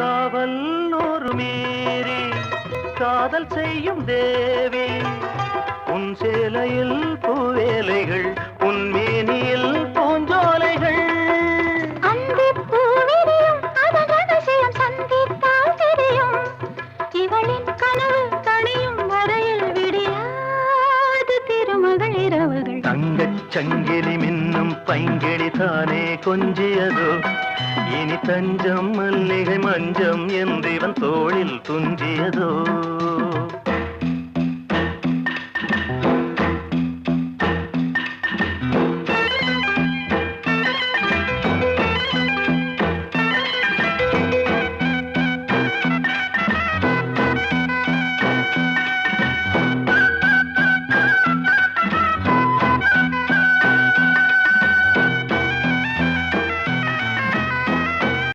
காவல் நூறு மீறி காதல் செய்யும் தேவி உன் சேலையில் பூவேலைகள் உன் மேனியில் பூஞ்சோலைகள் இவளின் கனவு தனியும் வரையில் விடியாது திருமகள் இரவுகள் தங்கச் சங்கிலி மின்னும் பைங்கிளி தானே கொஞ்சியதோ இனி தஞ்சம் மல்லிகை மஞ்சம் என்றிவன் தோளில் துஞ்சியதோ